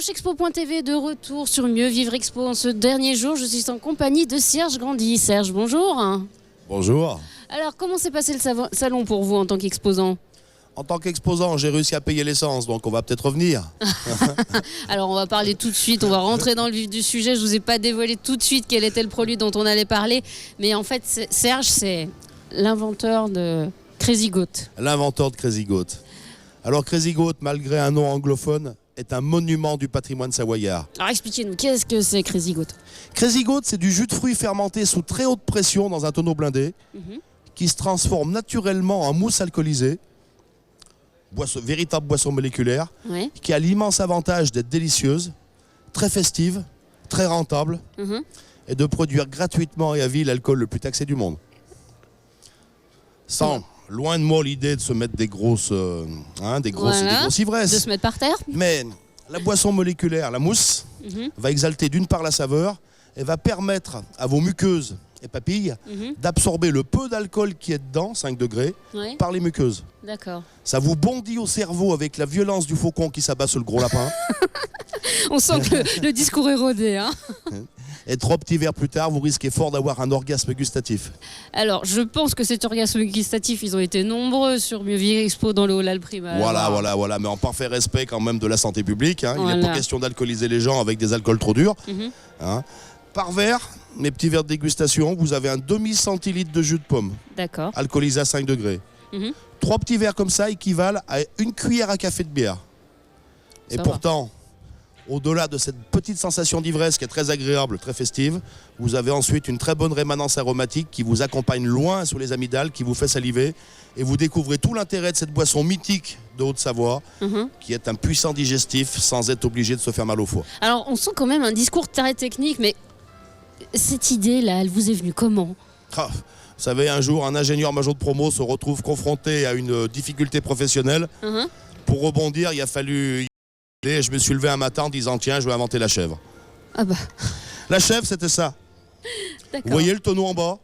Expo.tv de retour sur Mieux Vivre Expo. En ce dernier jour, je suis en compagnie de Serge Grandy. Serge, bonjour. Bonjour. Alors, comment s'est passé le salon pour vous en tant qu'exposant? En tant qu'exposant, j'ai réussi à payer l'essence, donc on va peut-être revenir. Alors, on va parler tout de suite, on va rentrer dans le vif du sujet. Je ne vous ai pas dévoilé tout de suite quel était le produit dont on allait parler. Mais en fait, Serge, c'est l'inventeur de Crazy Goat. L'inventeur de Crazy Goat. Alors Crazy Goat, malgré un nom anglophone, est un monument du patrimoine savoyard. Alors expliquez-nous, qu'est-ce que c'est Crazy Goat? Crazy Goat, c'est du jus de fruits fermenté sous très haute pression dans un tonneau blindé, qui se transforme naturellement en mousse alcoolisée, véritable boisson moléculaire, qui a l'immense avantage d'être délicieuse, très festive, très rentable, et de produire gratuitement et à vie l'alcool le plus taxé du monde. Sans, loin de moi l'idée de se mettre des grosses ivresses. De se mettre par terre. Mais la boisson moléculaire, la mousse, va exalter d'une part la saveur et va permettre à vos muqueuses et papilles d'absorber le peu d'alcool qui est dedans, 5 degrés, par les muqueuses. D'accord. Ça vous bondit au cerveau avec la violence du faucon qui s'abat sur le gros lapin. On sent que le discours est rodé. Hein. Et 3 petits verres plus tard, vous risquez fort d'avoir un orgasme gustatif. Alors, je pense que cet orgasme gustatif, ils ont été nombreux sur Mieux Vivre Expo dans le Hall Alprima. Voilà, mais en parfait respect quand même de la santé publique. Hein. Il n'est pas question d'alcooliser les gens avec des alcools trop durs. Hein. Par verre, mes petits verres de dégustation, vous avez un demi-centilitre de jus de pomme. D'accord. Alcoolisé à 5 degrés. 3 petits verres comme ça équivalent à une cuillère à café de bière. Et pourtant, au-delà de cette petite sensation d'ivresse qui est très agréable, très festive, vous avez ensuite une très bonne rémanence aromatique qui vous accompagne loin sur les amygdales, qui vous fait saliver. Et vous découvrez tout l'intérêt de cette boisson mythique de Haute-Savoie, qui est un puissant digestif sans être obligé de se faire mal au foie. Alors, on sent quand même un discours très technique, mais cette idée-là, elle vous est venue comment? Vous savez, un jour, un ingénieur major de promo se retrouve confronté à une difficulté professionnelle. Pour rebondir, il a fallu... Et je me suis levé un matin en disant tiens, je vais inventer la chèvre. Ah bah. La chèvre, c'était ça. Vous voyez le tonneau en bas?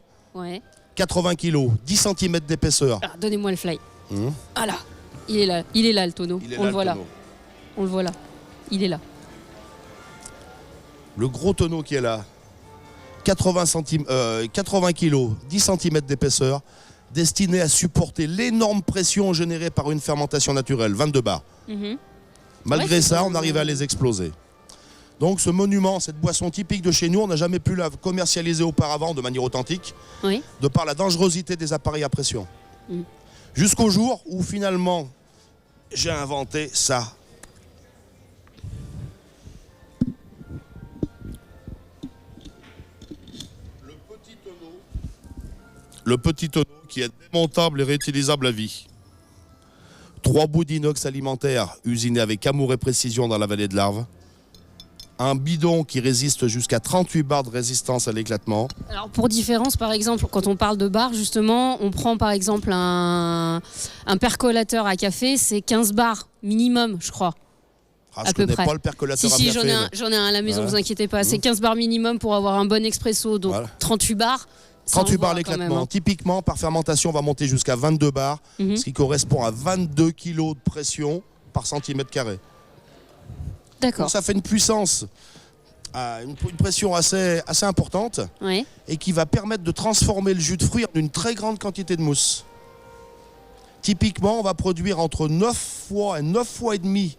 80 kg, 10 cm d'épaisseur. Donnez-moi le fly. Ah là, il est là le tonneau. On le voit là. On le voit là. Il est là. Le gros tonneau qui est là, 80 kg, 10 cm d'épaisseur, destiné à supporter l'énorme pression générée par une fermentation naturelle, 22 bars. Malgré ça, on arrivait à les exploser. Donc ce monument, cette boisson typique de chez nous, on n'a jamais pu la commercialiser auparavant de manière authentique, de par la dangerosité des appareils à pression. Jusqu'au jour où finalement, j'ai inventé ça. Le petit tonneau qui est démontable et réutilisable à vie. 3 bouts d'inox alimentaire usinés avec amour et précision dans la vallée de l'Arve. Un bidon qui résiste jusqu'à 38 bars de résistance à l'éclatement. Alors pour différence, par exemple, quand on parle de bars, justement, on prend par exemple un percolateur à café, c'est 15 bars minimum, je crois. Je connais pas le percolateur à café. J'en ai un à la maison, vous inquiétez pas. C'est 15 bars minimum pour avoir un bon expresso, donc 38 bars. 38 bars l'éclatement. Typiquement, par fermentation, on va monter jusqu'à 22 bars, ce qui correspond à 22 kg de pression par centimètre carré. D'accord. Donc ça fait une puissance, une pression assez importante, et qui va permettre de transformer le jus de fruits en une très grande quantité de mousse. Typiquement, on va produire entre 9 fois et 9 fois et demi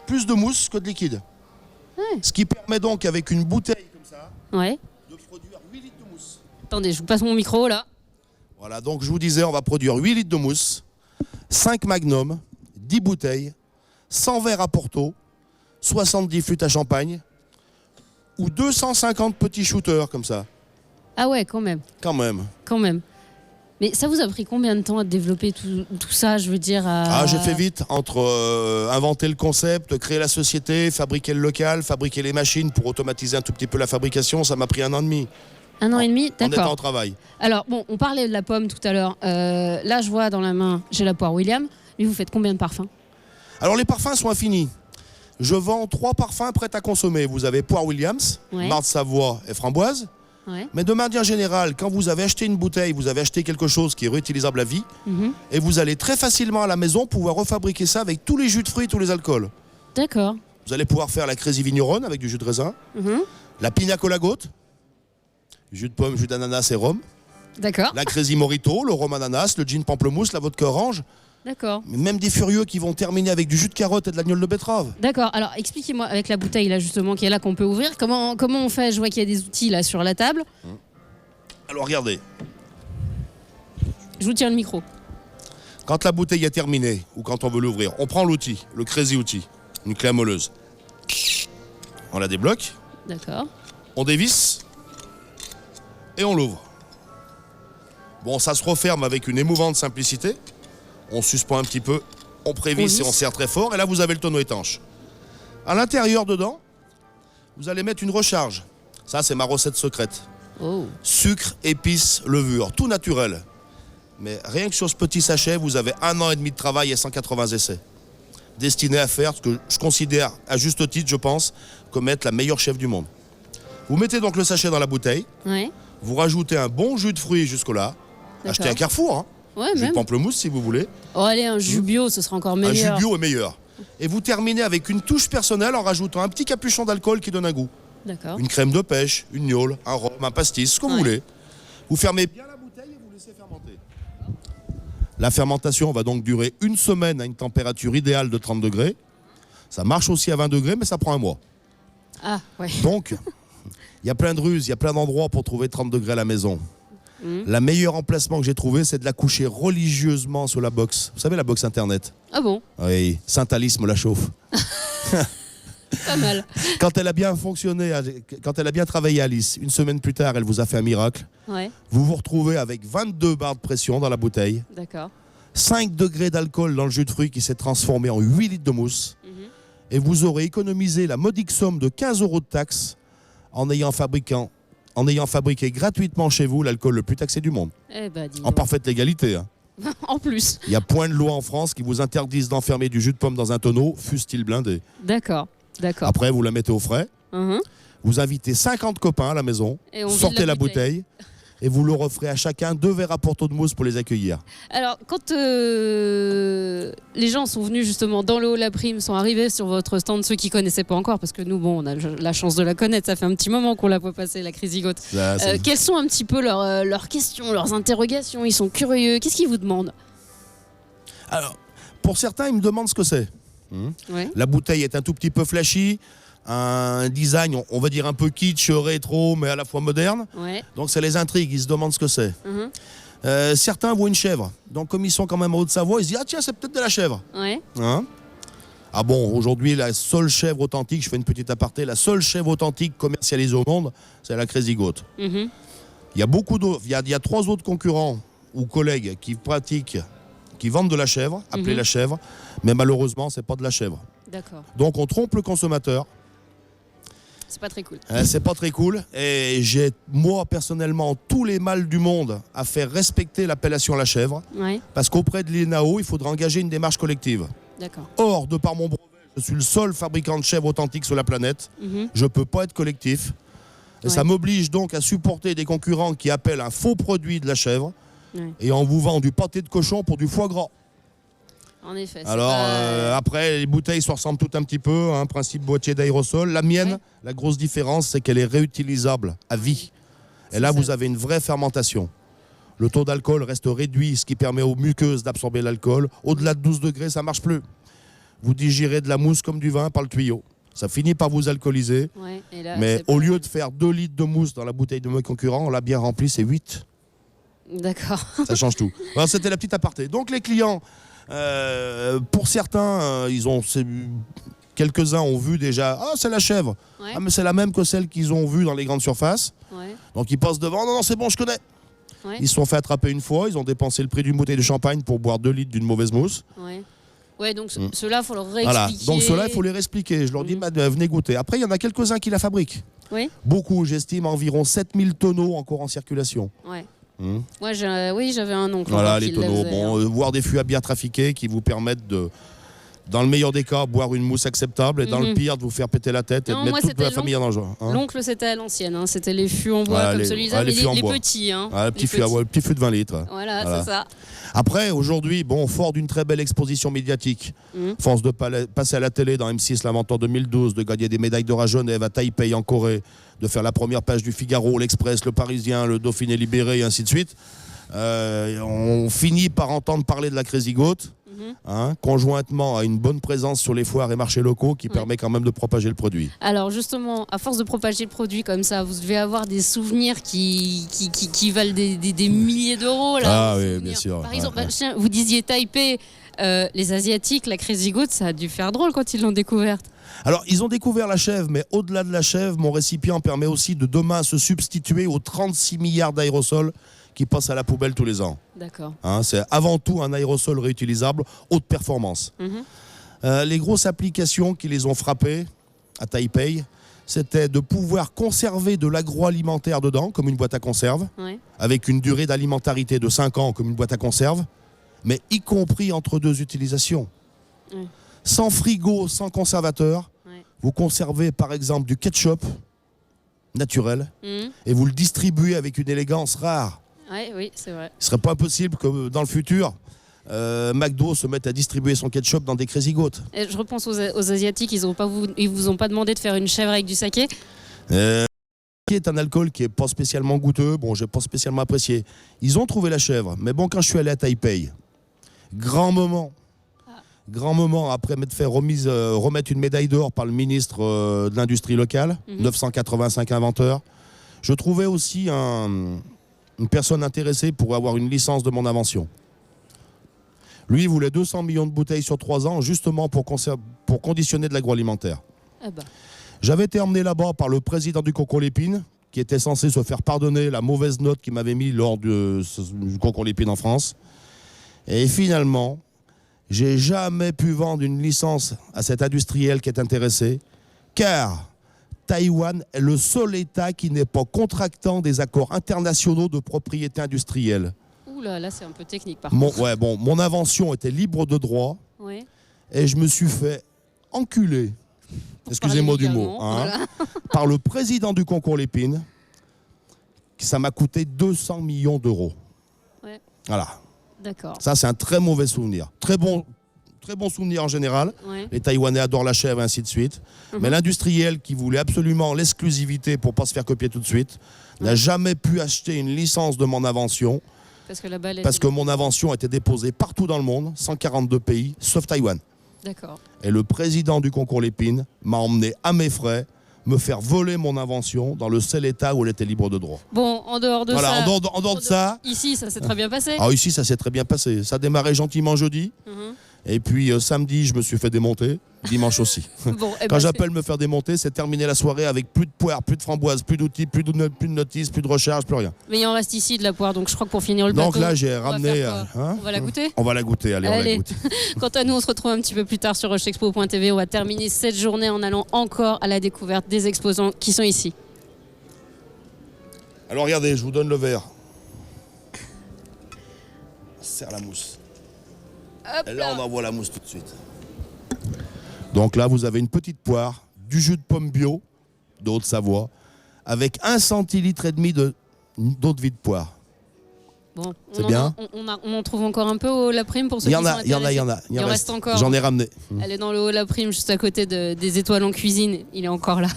plus de mousse que de liquide. Ce qui permet donc, avec une bouteille comme ça, de produire 8 litres de mousse. Attendez, je vous passe mon micro là. Voilà, donc je vous disais, on va produire 8 litres de mousse, 5 magnums, 10 bouteilles, 100 verres à Porto, 70 flûtes à champagne ou 250 petits shooters comme ça. Ah ouais, quand même. Quand même. Mais ça vous a pris combien de temps à développer tout ça, je veux dire J'ai fait vite, entre inventer le concept, créer la société, fabriquer le local, fabriquer les machines pour automatiser un tout petit peu la fabrication, ça m'a pris 1 an et demi. 1 an et demi, d'accord. En étant au travail. Alors, bon, on parlait de la pomme tout à l'heure. Là, je vois dans la main, j'ai la poire William. Mais vous faites combien de parfums? Alors, les parfums sont infinis. Je vends 3 parfums prêts à consommer. Vous avez poire Williams, marde Savoie et framboise. Mais de manière générale, quand vous avez acheté une bouteille, vous avez acheté quelque chose qui est réutilisable à vie. Et vous allez très facilement à la maison pouvoir refabriquer ça avec tous les jus de fruits, tous les alcools. D'accord. vous allez pouvoir faire la Crazy Vigneronne avec du jus de raisin, la Pina Colada, jus de pomme, jus d'ananas et rhum, D'accord. la Crazy Morito, le rhum ananas, le gin pamplemousse, la vodka orange, D'accord. mais même des furieux qui vont terminer avec du jus de carotte et de l'agnole de betterave. D'accord. Alors, expliquez-moi avec la bouteille là justement qui est là qu'on peut ouvrir. Comment on fait? Je vois qu'il y a des outils là sur la table. Alors regardez, Je vous tiens le micro. quand la bouteille est terminée ou quand on veut l'ouvrir, on prend l'outil, le Crazy outil, une clé à moleuse. On la débloque, D'accord. on dévisse et on l'ouvre. Bon, ça se referme avec une émouvante simplicité. On suspend un petit peu, on prévisse et on serre très fort. Et là, vous avez le tonneau étanche. À l'intérieur, dedans, vous allez mettre une recharge. Ça, c'est ma recette secrète. Oh. Sucre, épices, levure, tout naturel. Mais rien que sur ce petit sachet, vous avez 1 an et demi de travail et 180 essais. Destiné à faire ce que je considère, à juste titre, je pense, comme être la meilleure chef du monde. Vous mettez donc le sachet dans la bouteille. Ouais. Vous rajoutez un bon jus de fruits jusque-là. Achetez à Carrefour, hein. Ouais, Jus de même. pamplemousse si vous voulez. Oh, allez, un jus bio, ce sera encore Un jus meilleur. bio est meilleur. Et vous terminez avec une touche personnelle en rajoutant un petit capuchon d'alcool qui donne un goût. D'accord. Une crème de pêche, une gnôle, un rhum, un pastis, ce que vous voulez. Vous fermez bien la bouteille et vous laissez fermenter. La fermentation va donc durer 1 semaine à une température idéale de 30 degrés. Ça marche aussi à 20 degrés, mais ça prend un mois. Ah, ouais. Donc, il y a plein de ruses, il y a plein d'endroits pour trouver 30 degrés à la maison. La meilleure emplacement que j'ai trouvé, c'est de la coucher religieusement sur la box. Vous savez, la box internet. Ah bon? Oui, Saint-Alice me la chauffe. Pas mal. Quand elle a bien fonctionné, quand elle a bien travaillé Alice, 1 semaine plus tard, elle vous a fait un miracle. Ouais, Vous vous retrouvez avec 22 barres de pression dans la bouteille, d'accord. 5 degrés d'alcool dans le jus de fruits qui s'est transformé en 8 litres de mousse. Et vous aurez économisé la modique somme de 15 € de taxes en ayant fabriqué gratuitement chez vous l'alcool le plus taxé du monde. Eh ben, dis En donc. parfaite légalité, hein. En plus. Il y a point de loi en France qui vous interdise d'enfermer du jus de pomme dans un tonneau, fût-il blindé. D'accord, d'accord. Après, vous la mettez au frais. Mhm. Vous invitez 50 copains à la maison, Et on vide sortez la la bouteille et vous leur offrez à chacun 2 verres à Porto de mousse pour les accueillir. Alors, quand les gens sont venus justement dans le Haut La Prime, sont arrivés sur votre stand, ceux qui ne connaissaient pas encore, parce que nous, bon, on a la chance de la connaître, ça fait un petit moment qu'on l'a pas passé, la Crazy Goat. Quelles sont un petit peu leurs questions, leurs interrogations? Ils sont curieux. Qu'est-ce qu'ils vous demandent? Alors, pour certains, ils me demandent ce que c'est. Ouais. La bouteille est un tout petit peu flashy, un design, on va dire un peu kitsch, rétro, mais à la fois moderne. Ouais. Donc ça les intrigue, ils se demandent ce que c'est. Certains voient une chèvre. Donc comme ils sont quand même en Haute-Savoie, ils se disent « Ah tiens, c'est peut-être de la chèvre Ouais. ». Ah bon, aujourd'hui, la seule chèvre authentique, je fais une petite aparté, la seule chèvre authentique commercialisée au monde, c'est la Crazy Goat. Mhm. Il y a beaucoup d'autres, il y a 3 autres concurrents ou collègues qui vendent de la chèvre, appelée la chèvre, mais malheureusement, c'est pas de la chèvre. D'accord. Donc on trompe le consommateur. C'est pas très cool. C'est pas très cool. Et j'ai, moi, personnellement, tous les mal du monde à faire respecter l'appellation la chèvre. Ouais. Parce qu'auprès de l'INAO, il faudra engager une démarche collective. D'accord. Or, de par mon brevet, je suis le seul fabricant de chèvres authentiques sur la planète. Je peux pas être collectif. Et ça m'oblige donc à supporter des concurrents qui appellent un faux produit de la chèvre et on vous vend du pâté de cochon pour du foie gras. En effet. Alors, après, les bouteilles se ressemblent toutes un petit peu, hein, principe boîtier d'aérosol. La mienne, la grosse différence, c'est qu'elle est réutilisable à vie. Et là, vous avez une vraie fermentation. Le taux d'alcool reste réduit, ce qui permet aux muqueuses d'absorber l'alcool. Au-delà de 12 degrés, ça ne marche plus. Vous digérez de la mousse comme du vin par le tuyau. Ça finit par vous alcooliser. Ouais, et là, Mais au lieu de faire 2 litres de mousse dans la bouteille de mes concurrents, on l'a bien rempli, c'est 8. D'accord. Ça change tout. Alors, c'était la petite aparté. Donc les clients... pour certains, quelques-uns ont vu déjà, ah c'est la chèvre, ah mais c'est la même que celle qu'ils ont vue dans les grandes surfaces. Donc ils passent devant, non c'est bon je connais. Ils se sont fait attraper une fois, ils ont dépensé le prix d'une bouteille de champagne pour boire 2 litres d'une mauvaise mousse. Ouais, donc ceux-là, il faut leur réexpliquer. Voilà, donc ceux-là il faut les réexpliquer, je leur dis venez goûter. Après il y en a quelques-uns qui la fabriquent. Beaucoup, j'estime environ 7000 tonneaux encore en circulation. Moi, j'avais un oncle. Voilà, les qui tonneaux. faisait, Bon, voir des fûts à bière trafiqués qui vous permettent Dans le meilleur des cas, boire une mousse acceptable et dans le pire, de vous faire péter la tête et Non, de moi, mettre toute la famille en danger. L'oncle, c'était à l'ancienne. C'était les fûts en bois comme celui-là, mais les petits. Le petit fût de 20 litres. Voilà. C'est ça. Après, aujourd'hui, fort d'une très belle exposition médiatique, force de passer à la télé dans M6 L'Inventeur 2012, de gagner des médailles d'or à Genève, à Taipei en Corée, de faire la première page du Figaro, l'Express, le Parisien, le Dauphiné libéré et ainsi de suite, on finit par entendre parler de la Crazy Goat. Conjointement à une bonne présence sur les foires et marchés locaux qui permet quand même de propager le produit. Alors justement, à force de propager le produit comme ça, vous devez avoir des souvenirs qui valent des milliers d'euros. Ah oui, bien sûr. Par exemple, vous disiez Taipei, les Asiatiques, la Crazy Goat, ça a dû faire drôle quand ils l'ont découverte. Alors, ils ont découvert la chèvre, mais au-delà de la chèvre, mon récipient permet aussi de demain se substituer aux 36 milliards d'aérosols qui passent à la poubelle tous les ans. D'accord. C'est avant tout un aérosol réutilisable haute performance. Les grosses applications qui les ont frappés à Taipei, c'était de pouvoir conserver de l'agroalimentaire dedans, comme une boîte à conserve, avec une durée d'alimentarité de 5 ans, comme une boîte à conserve, mais y compris entre deux utilisations. Sans frigo, sans conservateur, vous conservez par exemple du ketchup naturel et vous le distribuez avec une élégance rare. Oui, c'est vrai. Il ne serait pas impossible que dans le futur, McDo se mette à distribuer son ketchup dans des Crazy Goat. Et je repense aux Asiatiques, ils vous ont pas demandé de faire une chèvre avec du saké Le saké est un alcool qui n'est pas spécialement goûteux, j'ai pas spécialement apprécié. Ils ont trouvé la chèvre, mais quand je suis allé à Taipei, grand moment après m'être fait remettre une médaille d'or par le ministre de l'Industrie locale, 985 inventeurs, je trouvais aussi une personne intéressée pour avoir une licence de mon invention. Lui, il voulait 200 millions de bouteilles sur 3 ans, justement pour conditionner de l'agroalimentaire. J'avais été emmené là-bas par le président du concours Lépine, qui était censé se faire pardonner la mauvaise note qu'il m'avait mise lors du concours Lépine en France. Et finalement, j'ai jamais pu vendre une licence à cet industriel qui est intéressé, car Taïwan est le seul État qui n'est pas contractant des accords internationaux de propriété industrielle. Ouh là, c'est un peu technique par contre. Mon invention était libre de droit et je me suis fait enculer, excusez-moi du mot, par le président du concours Lépine. Ça m'a coûté 200 millions d'euros. Voilà. D'accord. Ça, c'est un très mauvais souvenir. Très bon souvenir en général. Les Taïwanais adorent la chèvre et ainsi de suite. Mais l'industriel qui voulait absolument l'exclusivité pour ne pas se faire copier tout de suite n'a jamais pu acheter une licence de mon invention parce que mon invention a été déposée partout dans le monde, 142 pays, sauf Taïwan. D'accord. Et le président du concours Lépine m'a emmené à mes frais me faire voler mon invention dans le seul état où elle était libre de droit. Bon, en dehors de ça... En dehors de ça... Ici, ça s'est très bien passé. Ici, ça s'est très bien passé. Ça a démarré gentiment jeudi. Et puis samedi, je me suis fait démonter. Dimanche aussi. Quand j'appelle me faire démonter, c'est terminer la soirée avec plus de poire, plus de framboise, plus d'outils, plus de notices, plus de recharge, plus rien. Mais il en reste ici de la poire, donc je crois que pour finir le plateau... Donc là, j'ai ramené... on va la goûter ? On va la goûter, allez. On la goûte. Quant à nous, on se retrouve un petit peu plus tard sur rushexpo.tv. On va terminer cette journée en allant encore à la découverte des exposants qui sont ici. Alors regardez, je vous donne le verre. Serre la mousse. Et là, on envoie la mousse tout de suite. Donc là, vous avez une petite poire, du jus de pomme bio de Haute-Savoie, avec 1,5 centilitre d'eau de vie de poire. Bon, c'est bien. On en trouve encore un peu au La Prime pour ceux qui sont intéressés. Il y en a. Il en reste encore. J'en ai ramené. Elle est dans le haut La Prime, juste à côté des étoiles en cuisine. Il est encore là.